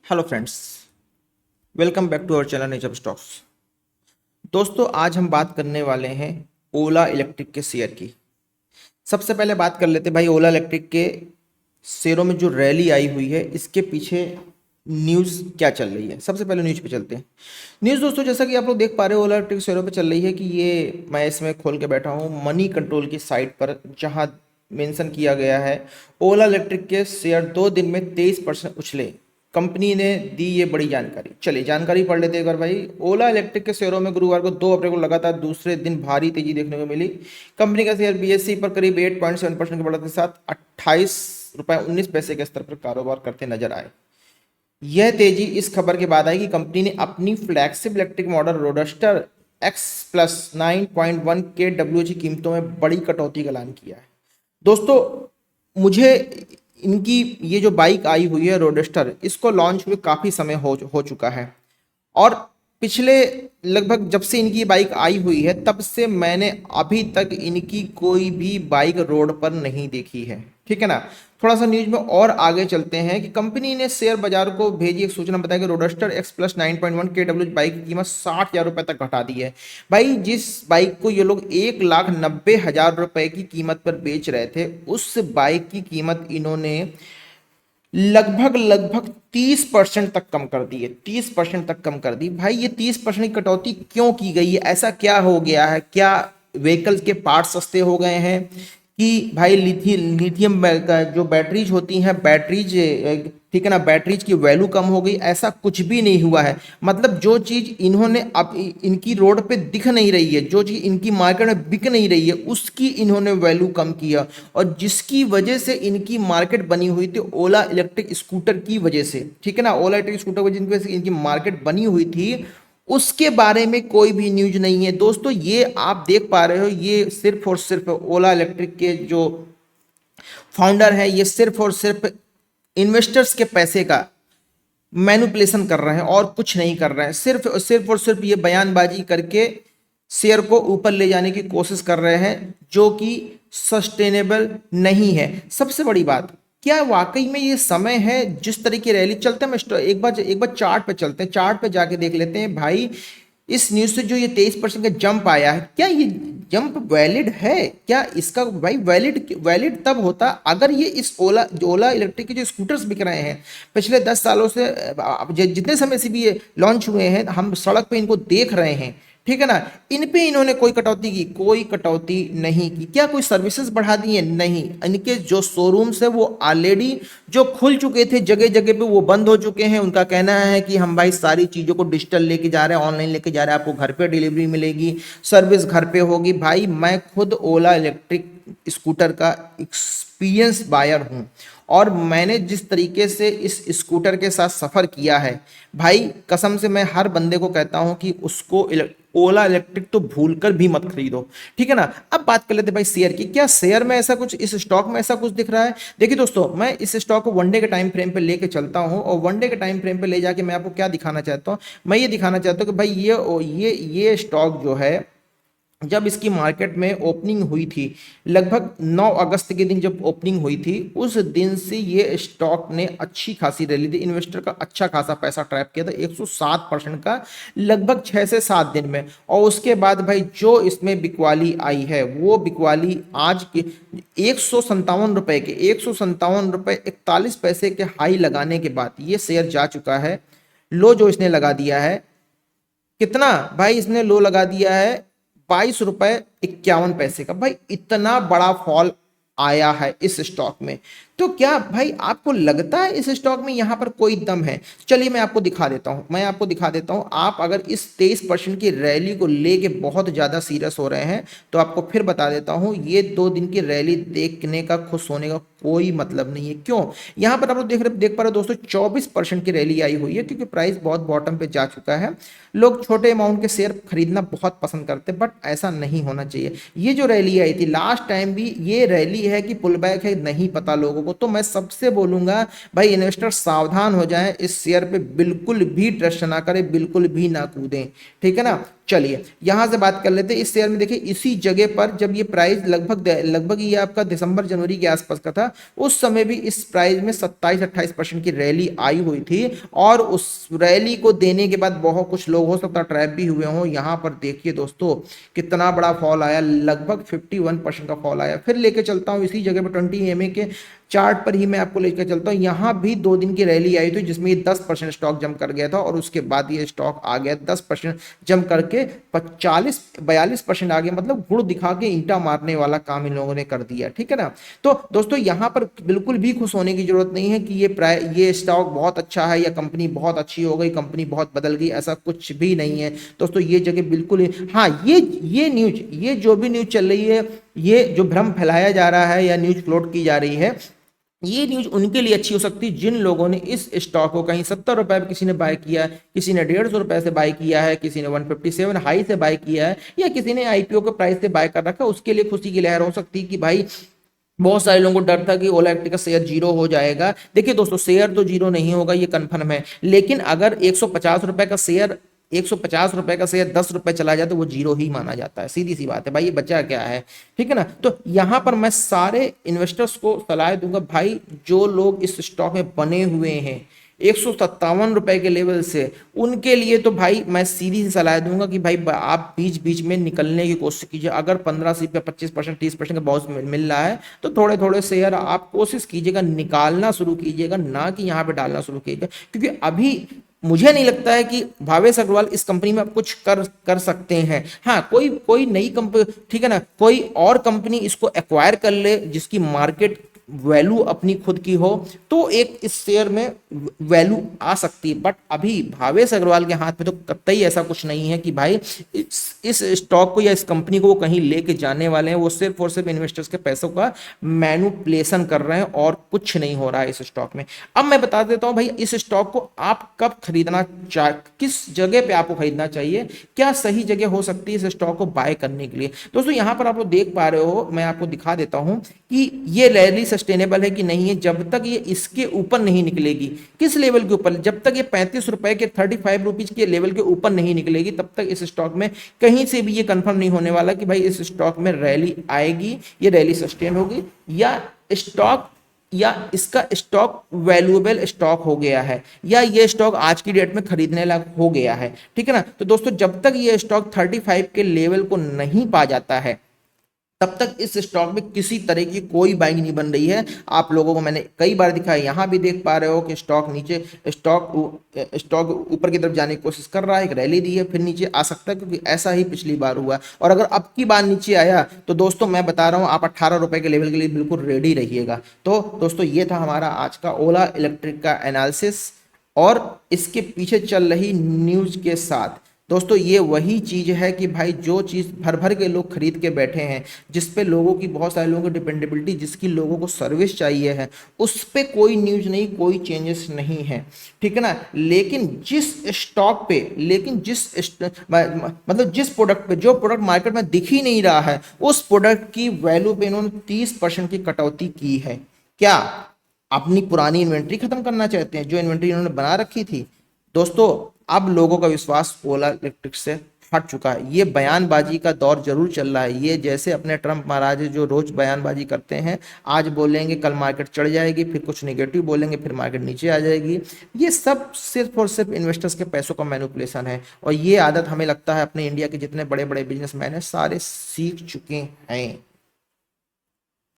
Hello friends, welcome back to our channel nature stocks. दोस्तों, आज हम बात करने वाले हैं ओला इलेक्ट्रिक के शेयर की। सबसे पहले बात कर लेते हैं भाई ओला इलेक्ट्रिक के शेयरों में जो रैली आई हुई है इसके पीछे न्यूज़ क्या चल रही है। सबसे पहले न्यूज़ पे चलते हैं। न्यूज़ दोस्तों, जैसा कि आप लोग देख पा रहे हो, ओला इलेक्ट्रिक शेयरों पे चल रही है कि ये मैं इसमें खोल के बैठा हूँ मनी कंट्रोल की साइट पर, जहाँ मेंशन किया गया है ओला इलेक्ट्रिक के शेयर 2 दिन में 23% उछले। कंपनी ने दी ये बड़ी जानकारी। चलिए जानकारी पढ़ लेते हैं एक बार भाई। ओला इलेक्ट्रिक के शेयरों में गुरुवार को 2 अप्रैल को लगातार दूसरे दिन भारी तेजी देखने को मिली। कंपनी का शेयर बीएसई पर करीब 8.7% की बढ़त के साथ 28 रुपये 19 पैसे के स्तर पर कारोबार करते नजर आए। यह तेजी इस खबर के बाद आई कि कंपनी ने अपनी flagship electric model roadster x plus 9.1 के डब्ल्यू की कीमतों में बड़ी कटौती का ऐलान किया है। दोस्तों, मुझे इनकी ये जो बाइक आई हुई है रोडस्टर, इसको लॉन्च हुए काफ़ी समय हो चुका है और पिछले लगभग जब से इनकी बाइक आई हुई है तब से मैंने अभी तक इनकी कोई भी बाइक रोड पर नहीं देखी है। ठीक है ना। थोड़ा सा न्यूज में और आगे चलते हैं कि कंपनी ने शेयर बाजार को भेजी एक सूचना बताया कि roadster x plus 9.1 KW bike की कीमत 60,000 रुपए तक घटा दी है। भाई, जिस बाइक को ये लोग 1,90,000 रुपए की कीमत पर बेच रहे थे, उस बाइक की कीमत इन्होंने लगभग 30% तक कम कर दी है। 30% तक कम कर दी। भाई, ये 30% की कटौती क्यों की गई है? ऐसा क्या हो गया है? क्या व्हीकल्स के पार्ट सस्ते हो गए हैं कि भाई लिथियम का जो बैटरीज होती हैं, बैटरीज, ठीक है ना, बैटरीज की वैल्यू कम हो गई? ऐसा कुछ भी नहीं हुआ है। मतलब जो चीज इन्होंने अब इनकी रोड पे दिख नहीं रही है, जो चीज इनकी मार्केट में बिक नहीं रही है, उसकी इन्होंने वैल्यू कम किया और जिसकी वजह से इनकी मार्केट बनी हुई थी ओला इलेक्ट्रिक स्कूटर की वजह से। ठीक है ना, ओला इलेक्ट्रिक स्कूटर की वजह से इनकी मार्केट बनी हुई थी, उसके बारे में कोई भी न्यूज नहीं है। दोस्तों, ये आप देख पा रहे हो, ये सिर्फ और सिर्फ ओला इलेक्ट्रिक के जो फाउंडर है, ये सिर्फ और सिर्फ इन्वेस्टर्स के पैसे का मैनिपुलेशन कर रहे हैं और कुछ नहीं कर रहे हैं। सिर्फ और सिर्फ ये बयानबाजी करके शेयर को ऊपर ले जाने की कोशिश कर रहे हैं, जो कि सस्टेनेबल नहीं है। सबसे बड़ी बात, क्या वाकई में ये समय है? जिस तरीके रैली चलते हैं, मैं एक बार चार्ट पे चलते हैं, चार्ट पे जाके देख लेते हैं भाई। इस न्यूज से जो ये 23% का जंप आया है, क्या ये जंप वैलिड है? क्या इसका भाई वैलिड तब होता अगर ये इस ओला इलेक्ट्रिक के जो स्कूटर्स बिक रहे हैं पिछले 10 सालों से, जितने समय से भी ये लॉन्च हुए हैं, हम सड़क पे इनको देख रहे हैं। ठीक है ना। इन पे इन्होंने कोई कटौती की? कोई कटौती नहीं की। क्या कोई सर्विसेज बढ़ा दी है? नहीं। इनके जो शोरूम्स है वो ऑलरेडी जो खुल चुके थे जगह जगह पे, वो बंद हो चुके हैं। उनका कहना है कि हम भाई सारी चीज़ों को डिजिटल लेके जा रहे हैं, ऑनलाइन लेके जा रहे हैं, आपको घर पे डिलीवरी मिलेगी, सर्विस घर पे होगी। भाई, मैं खुद ओला इलेक्ट्रिक स्कूटर का एक्सपीरियंस बायर हूँ और मैंने जिस तरीके से इस स्कूटर के साथ सफ़र किया है भाई, कसम से मैं हर बंदे को कहता हूं कि उसको ओला इलेक्ट्रिक तो भूलकर भी मत खरीदो। ठीक है ना। अब बात कर लेते हैं भाई शेयर की। क्या शेयर में ऐसा कुछ, इस स्टॉक में ऐसा कुछ दिख रहा है? देखिए दोस्तों, मैं इस स्टॉक को वनडे के टाइम फ्रेम पे लेके चलता हूं और वनडे के टाइम फ्रेम पे ले जाके मैं आपको क्या दिखाना चाहता हूं? मैं ये दिखाना चाहता हूं कि भाई ये स्टॉक जो है, जब इसकी मार्केट में ओपनिंग हुई थी, लगभग 9 अगस्त के दिन जब ओपनिंग हुई थी, उस दिन से ये स्टॉक ने अच्छी खासी रैली दी। इन्वेस्टर का अच्छा खासा पैसा ट्रैप किया था 107% का, लगभग 6 से 7 दिन में। और उसके बाद भाई जो इसमें बिकवाली आई है, वो बिकवाली आज के 157 रुपए के, 157 रुपए 41 पैसे के हाई लगाने के बाद ये शेयर जा चुका है। लो जो इसने लगा दिया है, कितना भाई इसने लो लगा दिया है? 22 रुपए 51 पैसे का। भाई, इतना बड़ा फॉल आया है इस स्टॉक में। तो क्या भाई आपको लगता है इस स्टॉक में यहां पर कोई दम है? चलिए मैं आपको दिखा देता हूं। आप अगर इस 23% की रैली को लेके बहुत ज्यादा सीरियस हो रहे हैं तो आपको फिर बता देता हूं, ये 2 दिन की रैली देखने का, खुश होने का कोई मतलब नहीं है। क्यों? यहां पर आप लोग देख पा रहे हो दोस्तों, 24% की रैली आई हुई है क्योंकि प्राइस बहुत बॉटम पे जा चुका है। लोग छोटे अमाउंट के शेयर खरीदना बहुत पसंद करते हैं, बट ऐसा नहीं होना चाहिए। ये जो रैली आई थी लास्ट टाइम भी, ये रैली है कि पुल बैक है, नहीं पता लोगों को। तो मैं सबसे बोलूंगा भाई, इन्वेस्टर सावधान हो जाएं, इस शेयर पे बिल्कुल भी ट्रस्ट ना करें, बिल्कुल भी ना कूदें। ठीक है ना। चलिए यहां से बात कर लेते हैं इस शेयर में। देखिए इसी जगह पर जब ये प्राइस लगभग ये आपका दिसंबर जनवरी के आसपास का था, उस समय भी इस प्राइस में 27-28% की रैली आई हुई थी, और उस रैली को देने के बाद बहुत कुछ लोग हो सकता है ट्रैप भी हुए हों। यहां पर देखिए दोस्तों कितना बड़ा फॉल आया, लगभग 51% का फॉल आया। फिर लेके चलता हूं इसी जगह पर 20 EMA के चार्ट पर ही मैं आपको लेकर चलता हूं। यहां भी 2 दिन की रैली आई थी जिसमें 10% स्टॉक जम कर गया था, और उसके बाद ये स्टॉक आ गया 10% जम करके 40-42% आ गया। मतलब गुड़ दिखा के ईंटा मारने वाला काम इन लोगों ने कर दिया, ठीक है ना। तो दोस्तों यहां पर बिल्कुल भी खुश होने की जरूरत नहीं है कि ये स्टॉक बहुत अच्छा है या कंपनी बहुत अच्छी हो गई, कंपनी बहुत बदल गई, ऐसा कुछ भी नहीं है दोस्तों। ये जगह बिल्कुल हाँ, ये न्यूज, ये जो भी न्यूज चल रही है, ये जो भ्रम फैलाया जा रहा है या न्यूज फ्लोट की जा रही है, ये न्यूज उनके लिए अच्छी हो सकती है जिन लोगों ने इस स्टॉक को कहीं 70 रुपए पे किसी ने बाय किया है, किसी ने 150 रुपए से बाय किया है, किसी ने 157 हाई से बाय किया है, या किसी ने आईपीओ के प्राइस से बाय कर रखा। उसके लिए खुशी की लहर हो सकती है कि भाई बहुत सारे लोगों को डर था कि ओला इलेक्ट्रिक का शेयर जीरो हो जाएगा। देखिए दोस्तों शेयर तो जीरो नहीं होगा, ये कंफर्म है, लेकिन अगर 150 रुपए का शेयर 150 रुपए का शेयर 10 रुपए चला जाए तो वो जीरो ही माना जाता है। सीधी सी बात है भाई, ये बचा क्या है, ठीक है ना। तो यहां पर मैं सारे इन्वेस्टर्स को सलाह दूंगा भाई, जो लोग इस स्टॉक में बने हुए हैं 157 रुपए के लेवल से, उनके लिए तो भाई मैं सीधी सी सलाह दूंगा कि भाई आप बीच बीच में निकलने की कोशिश कीजिए। अगर 15 से 25% 30% का बहुत मिल रहा है तो थोड़े थोड़े शेयर आप कोशिश कीजिएगा, निकालना शुरू कीजिएगा, ना कि यहाँ पे डालना शुरू कीजिएगा। क्योंकि अभी मुझे नहीं लगता है कि भावेश अग्रवाल इस कंपनी में आप कुछ कर सकते हैं। हाँ, कोई कोई नई कंपनी, ठीक है ना, कोई और कंपनी इसको एक्वायर कर ले जिसकी मार्केट वैल्यू अपनी खुद की हो, तो एक इस शेयर में वैल्यू आ सकती है। बट अभी भावेश अग्रवाल के हाथ में तो कतई ऐसा कुछ नहीं है कि भाई इस स्टॉक को या इस कंपनी को वो कहीं लेके जाने वाले हैं। वो सिर्फ और सिर्फ इन्वेस्टर्स के पैसों का मैनिपुलेशन कर रहे हैं, और कुछ नहीं हो रहा है इस स्टॉक में। अब मैं बता देता हूं भाई इस स्टॉक को आप कब खरीदना किस जगह पे आपको खरीदना चाहिए, क्या सही जगह हो सकती है इस स्टॉक को बाय करने के लिए। दोस्तों यहां पर आप लोग देख पा रहे हो, मैं आपको दिखा देता हूं कि ये रैली सस्टेनेबल है कि नहीं है, जब तक ये इसके ऊपर नहीं निकलेगी। किस लेवल के ऊपर? जब तक ये 35 रुपए के 35 रुपीज के लेवल के ऊपर नहीं निकलेगी, तब तक इस स्टॉक में कहीं से भी ये कंफर्म नहीं होने वाला कि भाई इस स्टॉक में रैली आएगी, ये रैली सस्टेन होगी, या इसका स्टॉक वैल्यूएबल स्टॉक हो गया है, या ये स्टॉक आज की डेट में खरीदने लायक हो गया है, ठीक है ना। तो दोस्तों जब तक ये स्टॉक 35 के लेवल को नहीं पा जाता है, तब तक इस स्टॉक में किसी तरह की कोई बाइंग नहीं बन रही है। आप लोगों को मैंने कई बार दिखाया, यहां भी देख पा रहे हो कि स्टॉक ऊपर की तरफ जाने की कोशिश कर रहा है, एक रैली दी है, फिर नीचे आ सकता है, क्योंकि ऐसा ही पिछली बार हुआ। और अगर अब की बार नीचे आया तो दोस्तों मैं बता रहा हूं आप 18 रुपए के लेवल के लिए बिल्कुल रेडी रहिएगा। तो दोस्तों ये था हमारा आज का ओला इलेक्ट्रिक का एनालिसिस, और इसके पीछे चल रही न्यूज के साथ दोस्तों ये वही चीज है कि भाई जो चीज भर भर के लोग खरीद के बैठे हैं, जिस पे लोगों की, बहुत सारे लोगों की डिपेंडेबिलिटी, जिसकी लोगों को सर्विस चाहिए है, उस पे कोई न्यूज नहीं, कोई चेंजेस नहीं है, ठीक है ना। लेकिन जिस स्टॉक पे, मतलब जिस प्रोडक्ट पे, जो प्रोडक्ट मार्केट में दिख ही नहीं रहा है, उस प्रोडक्ट की वैल्यू पे इन्होंने 30% की कटौती की है। क्या अपनी पुरानी इन्वेंट्री खत्म करना चाहते हैं, जो इन्वेंट्री इन्होंने बना रखी थी? दोस्तों अब लोगों का विश्वास ओला इलेक्ट्रिक से हट चुका है। ये बयानबाजी का दौर जरूर चल रहा है, ये जैसे अपने ट्रंप महाराज जो रोज बयानबाजी करते हैं, आज बोलेंगे कल मार्केट चढ़ जाएगी, फिर कुछ नेगेटिव बोलेंगे, फिर मार्केट नीचे आ जाएगी। ये सब सिर्फ और सिर्फ इन्वेस्टर्स के पैसों का मैनिपुलेशन है, और ये आदत हमें लगता है अपने इंडिया के जितने बड़े बड़े बिजनेसमैन हैं सारे सीख चुके हैं।